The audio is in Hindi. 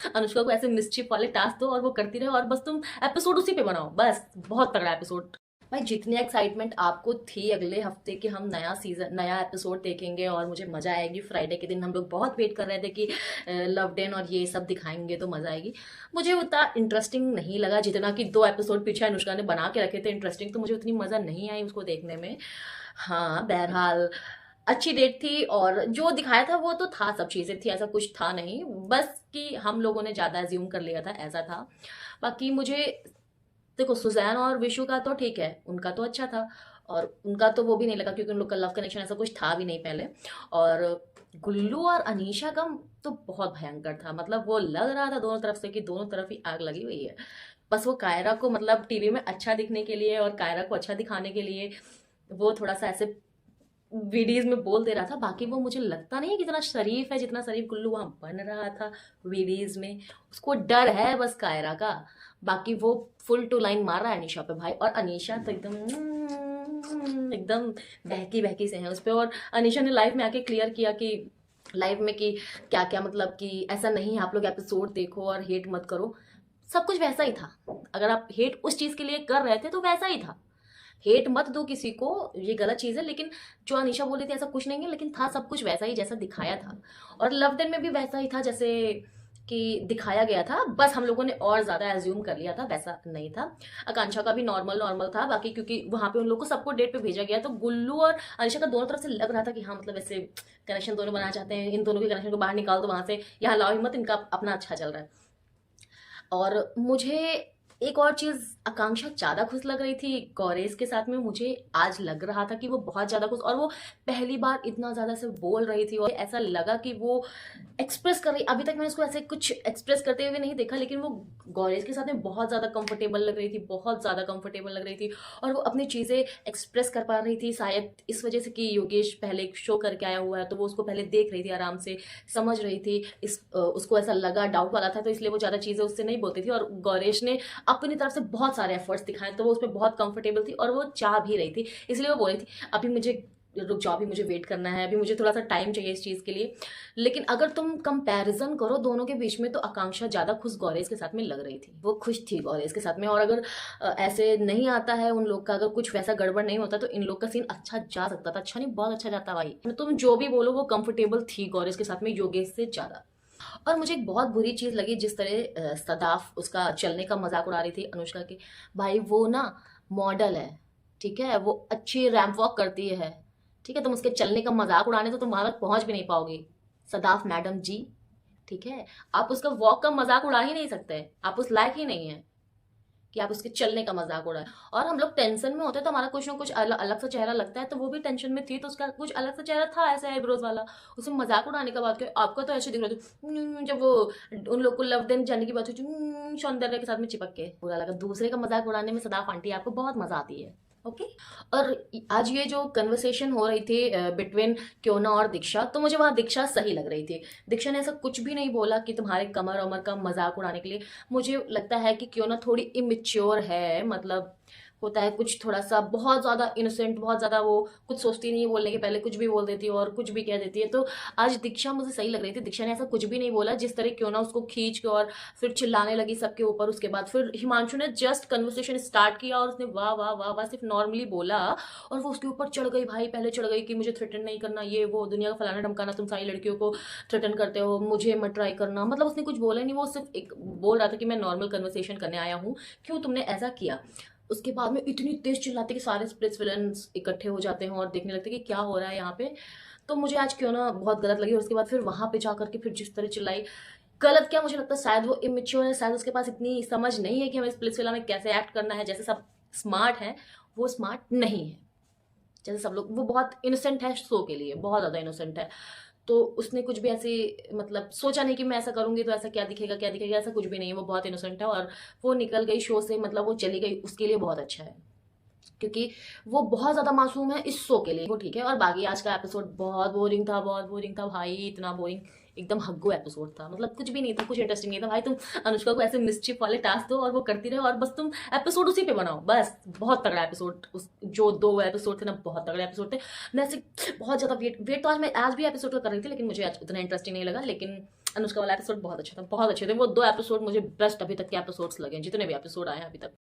अनुष्का को ऐसे मिस्chiफ वाले टास्क दो और वो करती रहे और बस तुम एपिसोड उसी पे बनाओ, बस बहुत तगड़ा एपिसोड। भाई जितनी एक्साइटमेंट आपको थी अगले हफ्ते कि हम नया सीजन नया एपिसोड देखेंगे और मुझे मजा आएगी, फ्राइडे के दिन हम लोग बहुत वेट कर रहे थे कि लवडेन और ये सब दिखाएंगे तो मजा आएगी। मुझे उतना इंटरेस्टिंग नहीं लगा जितना कि 2 एपिसोड पीछे अनुष्का ने बना के रखे थे इंटरेस्टिंग, तो मुझे उतनी मजा नहीं आई उसको देखने में। हाँ बहरहाल अच्छी डेट थी और जो दिखाया था वो तो था, सब चीजें थी, ऐसा कुछ था नहीं, बस कि हम लोगों ने ज्यादा एज्यूम कर लिया था ऐसा था। बाकी मुझे देखो सुजैन और विशु का तो ठीक है, उनका तो अच्छा था और उनका तो वो भी नहीं लगा क्योंकि उन लोग का लव कनेक्शन ऐसा कुछ था भी नहीं पहले। और गुल्लू और अनीशा का तो बहुत भयंकर था, मतलब वो लग रहा था दोनों तरफ से कि दोनों तरफ ही आग लगी हुई है। बस वो कायरा को मतलब टीवी में अच्छा दिखने के लिए और कायरा को अच्छा दिखाने के लिए वो थोड़ा सा ऐसे वीडियोज में बोल दे रहा था, बाकी वो मुझे लगता नहीं है कि इतना शरीफ है जितना शरीफ गुल्लू वहां बन रहा था वीडियोज में। उसको डर है बस कायरा का, बाकी वो फुल टू लाइन मार रहा है अनीशा पे भाई। और अनीशा तो एकदम बहकी बहकी से है उस पे। और अनीशा ने लाइव में आके क्लियर किया कि लाइव में कि क्या क्या मतलब कि ऐसा नहीं है, आप लोग एपिसोड देखो और हेट मत करो। सब कुछ वैसा ही था, अगर आप हेट उस चीज के लिए कर रहे थे तो वैसा ही था। हेट मत दो किसी को, ये गलत चीज है, लेकिन जो अनीशा बोली थी ऐसा कुछ नहीं है, लेकिन था सब कुछ वैसा ही जैसा दिखाया था। और लव देन में भी वैसा ही था जैसे कि दिखाया गया था, बस हम लोगों ने और ज्यादा एज्यूम कर लिया था, वैसा नहीं था। आकांक्षा का भी नॉर्मल नॉर्मल था, बाकी क्योंकि वहां पे उन लोग को सबको डेट पे भेजा गया तो गुल्लू और अनीशा का दोनों तरफ से लग रहा था कि हाँ मतलब ऐसे कनेक्शन दोनों बनाना चाहते हैं, इन दोनों के कनेक्शन को बाहर निकाल दो वहां से, यहाँ लाओ हिम्मत, इनका अपना अच्छा चल रहा है। और मुझे एक और चीज आकांक्षा ज्यादा खुश लग रही थी गौरेश के साथ में, मुझे आज लग रहा था कि वो बहुत ज्यादा खुश, और वो पहली बार इतना ज्यादा से बोल रही थी और ऐसा लगा कि वो एक्सप्रेस कर रही। अभी तक मैंने उसको ऐसे कुछ एक्सप्रेस करते हुए नहीं देखा, लेकिन वो गौरेश के साथ में बहुत ज्यादा कंफर्टेबल लग रही थी, बहुत ज्यादा कंफर्टेबल लग रही थी। और वो अपनी चीजें एक्सप्रेस कर पा रही थी, शायद इस वजह से कि योगेश पहले एक शो करके आया हुआ है तो वो उसको पहले देख रही थी, आराम से समझ रही थी। उसको ऐसा लगा, डाउट वाला था, तो इसलिए वो ज्यादा चीजें उससे नहीं बोलती थी। और गौरेश ने अपनी तरफ से बहुत सारे एफर्ट्स दिखाए तो वो उस पर बहुत कंफर्टेबल थी और वो चाह भी रही थी, इसलिए वो बोल रही थी अभी मुझे रुक जाओ, अभी मुझे वेट करना है, अभी मुझे थोड़ा सा टाइम चाहिए इस चीज के लिए। लेकिन अगर तुम कंपैरिजन करो दोनों के बीच में तो आकांक्षा ज्यादा खुश गौरेश के साथ में लग रही थी, वो खुश थी गौरेश के साथ में। और अगर ऐसे नहीं आता है उन लोग का, अगर कुछ वैसा गड़बड़ नहीं होता तो इन लोग का सीन अच्छा जा सकता था, अच्छा नहीं बहुत अच्छा जाता भाई। तुम जो भी बोलो वो कंफर्टेबल थी गौरेश के साथ में योगेश से ज्यादा। और मुझे एक बहुत बुरी चीज लगी जिस तरह सदाफ उसका चलने का मजाक उड़ा रही थी अनुष्का की। भाई वो ना मॉडल है, ठीक है, वो अच्छी रैंप वॉक करती है, ठीक है, तुम उसके चलने का मजाक उड़ाने तो तुम वहां तक पहुंच भी नहीं पाओगी सदाफ मैडम जी, ठीक है। आप उसका वॉक का मजाक उड़ा ही नहीं सकते, आप उस लायक ही नहीं है कि आप उसके चलने का मजाक उड़ाए। और हम लोग टेंशन में होते हैं तो हमारा कुछ ना कुछ अलग सा चेहरा लगता है, तो वो भी टेंशन में थी तो उसका कुछ अलग सा चेहरा था ऐसे आईब्रोज वाला। उसे मजाक उड़ाने का बात किया, आपका तो ऐसे दिख रहा था जब वो उन लोग को लव देन जाने की बात हुई सौंदर्य के साथ में चिपक के बुरा लगा। दूसरे का मजाक उड़ाने में सदाफ आंटी आपको बहुत मजा आती है, ओके। और आज ये जो कन्वर्सेशन हो रही थी बिटवीन क्योना और दीक्षा, तो मुझे वहां दीक्षा सही लग रही थी। दीक्षा ने ऐसा कुछ भी नहीं बोला कि तुम्हारे कमर अमर का मजाक उड़ाने के लिए। मुझे लगता है कि क्योना थोड़ी इमेच्योर है, मतलब होता है कुछ थोड़ा सा बहुत ज्यादा इनोसेंट, बहुत ज्यादा वो कुछ सोचती नहीं है, बोलने के पहले कुछ भी बोल देती है और कुछ भी कह देती है। तो आज दीक्षा मुझे सही लग रही थी, दीक्षा ने ऐसा कुछ भी नहीं बोला जिस तरह क्यों ना उसको खींच के और फिर चिल्लाने लगी सबके ऊपर। उसके बाद फिर हिमांशु ने जस्ट कन्वर्सेशन स्टार्ट किया और उसने वाह वाह वाह वाह सिर्फ नॉर्मली बोला और वो उसके ऊपर चढ़ गई भाई, पहले चढ़ गई कि मुझे थ्रेटन नहीं करना, ये वो दुनिया का फलाना ढमकाना, तुम सारी लड़कियों को थ्रेटन करते हो, मुझे मत ट्राई करना। मतलब उसने कुछ बोला नहीं, वो सिर्फ एक बोल रहा था कि मैं नॉर्मल कन्वर्सेशन करने आया हूँ, क्यों तुमने ऐसा किया। उसके बाद में इतनी तेज चिल्लाते कि सारे स्प्लिट्स विलन्स इकट्ठे हो जाते हैं और देखने लगते हैं कि क्या हो रहा है यहाँ पे। तो मुझे आज क्यों ना बहुत गलत लगी। और उसके बाद फिर वहां पे जाकर के फिर जिस तरह चिल्लाई, गलत क्या, मुझे लगता है शायद वो इमेच्योर है, शायद उसके पास इतनी समझ नहीं है कि हमें स्प्लिट्स विला में कैसे एक्ट करना है। जैसे सब स्मार्ट है, वो स्मार्ट नहीं है। जैसे सब लोग, वो बहुत इनोसेंट है शो के लिए, बहुत ज्यादा इनोसेंट है। तो उसने कुछ भी ऐसे मतलब सोचा नहीं कि मैं ऐसा करूंगी तो ऐसा क्या दिखेगा क्या दिखेगा, ऐसा कुछ भी नहीं है, वो बहुत इनोसेंट है। और वो निकल गई शो से, मतलब वो चली गई, उसके लिए बहुत अच्छा है, क्योंकि वो बहुत ज्यादा मासूम है इस शो के लिए, वो ठीक है। और बाकी आज का एपिसोड बहुत बोरिंग था, बहुत बोरिंग था भाई, इतना बोरिंग, एकदम हग्गो एपिसोड था, मतलब कुछ भी नहीं था, कुछ इंटरेस्टिंग नहीं था भाई। तुम अनुष्का को ऐसे मिस्चिफ वाले टास्क दो और वो करती रहे और बस तुम एपिसोड उसी पे बनाओ, बस बहुत तगड़ा एपिसोड। उस जो 2 एपिसोड थे ना, बहुत तगड़े एपिसोड थे। मैं ऐसे बहुत ज्यादा वेट वेट तो आज मैं आज भी एपिसोड का कर रही थी, लेकिन मुझे आज उतना इंटरेस्टिंग नहीं लगा। लेकिन अनुष्का वाला एपिसोड बहुत अच्छा था, बहुत अच्छे थे वो 2 एपिसोड, मुझे बेस्ट अभी तक के एपिसोड्स लगे हैं, जितने भी एपिसोड आए हैं अभी तक।